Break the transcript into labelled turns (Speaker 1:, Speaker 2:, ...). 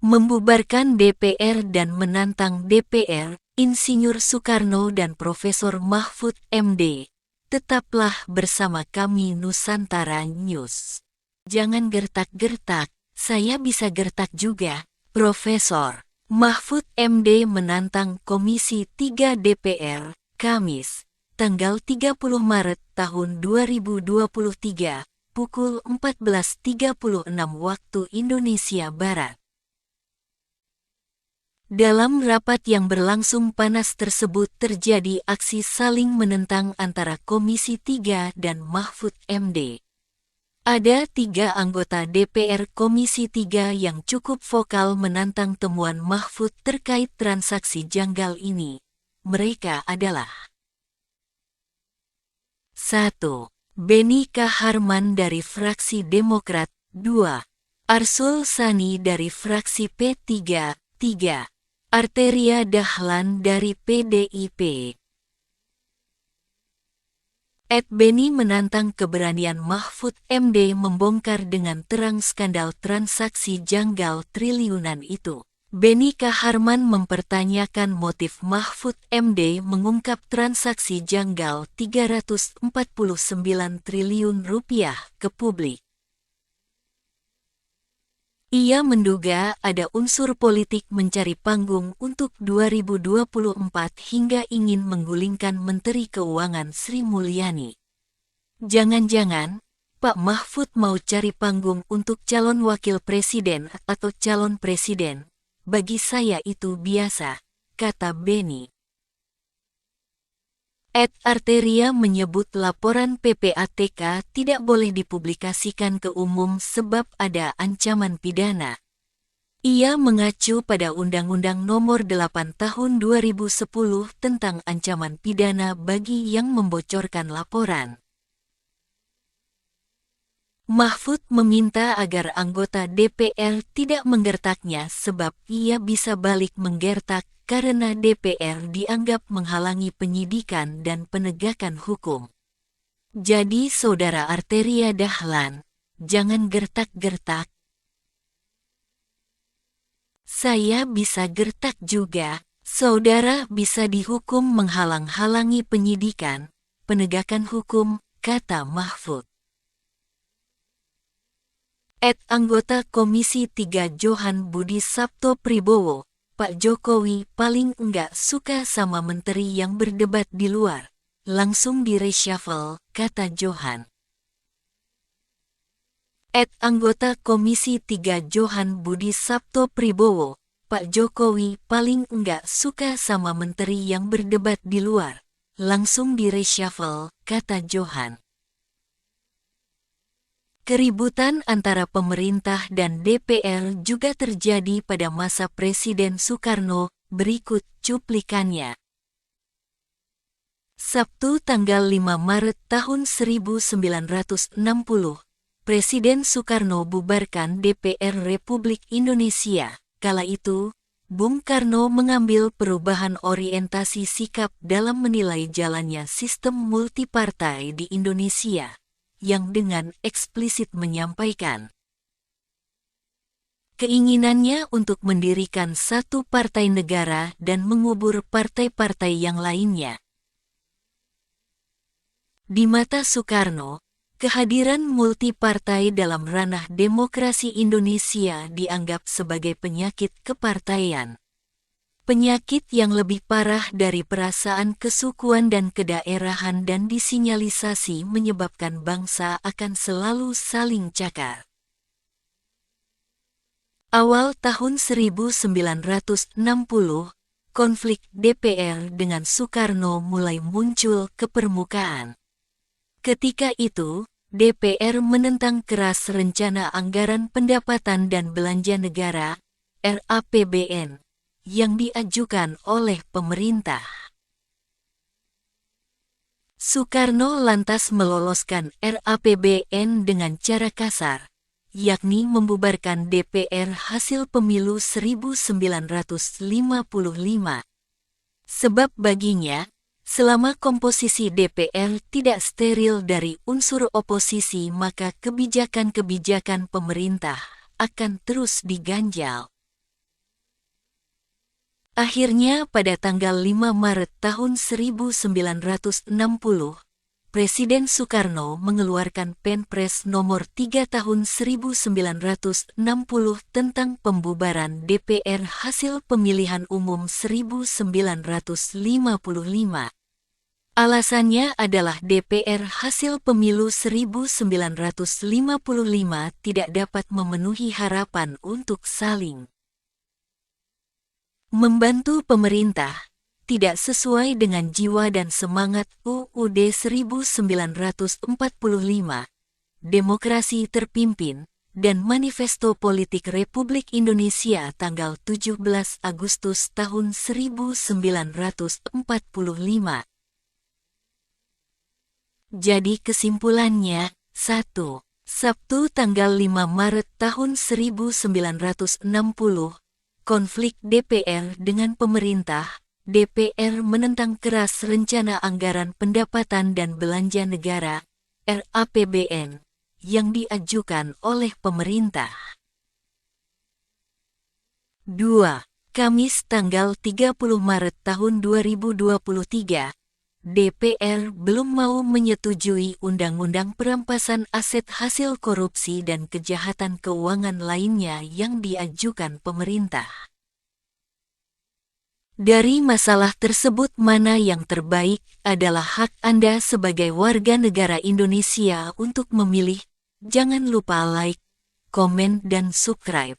Speaker 1: Membubarkan DPR dan menantang DPR, Insinyur Soekarno dan Profesor Mahfud MD. Tetaplah bersama kami Nusantara News. Jangan gertak-gertak, saya bisa gertak juga. Profesor Mahfud MD menantang Komisi 3 DPR, Kamis, tanggal 30 Maret tahun 2023, pukul 14.36 waktu Indonesia Barat. Dalam rapat yang berlangsung panas tersebut terjadi aksi saling menentang antara Komisi 3 dan Mahfud MD. Ada 3 anggota DPR Komisi 3 yang cukup vokal menantang temuan Mahfud terkait transaksi janggal ini. Mereka adalah 1. Beni Kaharman dari fraksi Demokrat. 2. Arsul Sani dari fraksi P3. 3. Arteria Dahlan dari PDIP. Beni menantang keberanian Mahfud MD membongkar dengan terang skandal transaksi janggal triliunan itu. Beni Kaharman mempertanyakan motif Mahfud MD mengungkap transaksi janggal 349 triliun rupiah ke publik. Ia menduga ada unsur politik mencari panggung untuk 2024 hingga ingin menggulingkan Menteri Keuangan Sri Mulyani. Jangan-jangan, Pak Mahfud mau cari panggung untuk calon wakil presiden atau calon presiden. Bagi saya itu biasa, kata Beni. Arteria menyebut laporan PPATK tidak boleh dipublikasikan ke umum sebab ada ancaman pidana. Ia mengacu pada Undang-Undang Nomor 8 Tahun 2010 tentang ancaman pidana bagi yang membocorkan laporan. Mahfud meminta agar anggota DPR tidak menggertaknya sebab ia bisa balik menggertak karena DPR dianggap menghalangi penyidikan dan penegakan hukum. Jadi Saudara Arteria Dahlan, jangan gertak-gertak. Saya bisa gertak juga, saudara bisa dihukum menghalang-halangi penyidikan, penegakan hukum, kata Mahfud. Anggota Komisi 3 Johan Budi Sabto Pribowo, Pak Jokowi paling enggak suka sama menteri yang berdebat di luar. Langsung di-reshuffle, kata Johan. Anggota Komisi 3 Johan Budi Sabto Pribowo, Pak Jokowi paling enggak suka sama menteri yang berdebat di luar. Langsung di-reshuffle, kata Johan. Keributan antara pemerintah dan DPR juga terjadi pada masa Presiden Soekarno, berikut cuplikannya. Sabtu tanggal 5 Maret tahun 1960, Presiden Soekarno bubarkan DPR Republik Indonesia. Kala itu, Bung Karno mengambil perubahan orientasi sikap dalam menilai jalannya sistem multipartai di Indonesia, yang dengan eksplisit menyampaikan keinginannya untuk mendirikan satu partai negara dan mengubur partai-partai yang lainnya. Di mata Soekarno, kehadiran multipartai dalam ranah demokrasi Indonesia dianggap sebagai penyakit kepartaian. Penyakit yang lebih parah dari perasaan kesukuan dan kedaerahan dan disinyalisasi menyebabkan bangsa akan selalu saling cakar. Awal tahun 1960, konflik DPR dengan Soekarno mulai muncul ke permukaan. Ketika itu, DPR menentang keras Rencana Anggaran Pendapatan dan Belanja Negara, RAPBN, yang diajukan oleh pemerintah. Soekarno lantas meloloskan RAPBN dengan cara kasar, yakni membubarkan DPR hasil pemilu 1955. Sebab baginya, selama komposisi DPR tidak steril dari unsur oposisi maka kebijakan-kebijakan pemerintah akan terus diganjal. Akhirnya pada tanggal 5 Maret tahun 1960, Presiden Soekarno mengeluarkan Perpres nomor 3 tahun 1960 tentang pembubaran DPR hasil pemilihan umum 1955. Alasannya adalah DPR hasil pemilu 1955 tidak dapat memenuhi harapan untuk saling membantu pemerintah, tidak sesuai dengan jiwa dan semangat UUD 1945, Demokrasi Terpimpin, dan Manifesto Politik Republik Indonesia tanggal 17 Agustus tahun 1945. Jadi kesimpulannya, 1. Sabtu tanggal 5 Maret tahun 1960, konflik DPR dengan pemerintah. DPR menentang keras Rencana Anggaran Pendapatan dan Belanja Negara (RAPBN) yang diajukan oleh pemerintah. 2. Kamis tanggal 30 Maret tahun 2023, DPR belum mau menyetujui Undang-Undang Perampasan Aset Hasil Korupsi dan Kejahatan Keuangan lainnya yang diajukan pemerintah. Dari masalah tersebut, mana yang terbaik adalah hak Anda sebagai warga negara Indonesia untuk memilih. Jangan lupa like, komen, dan subscribe.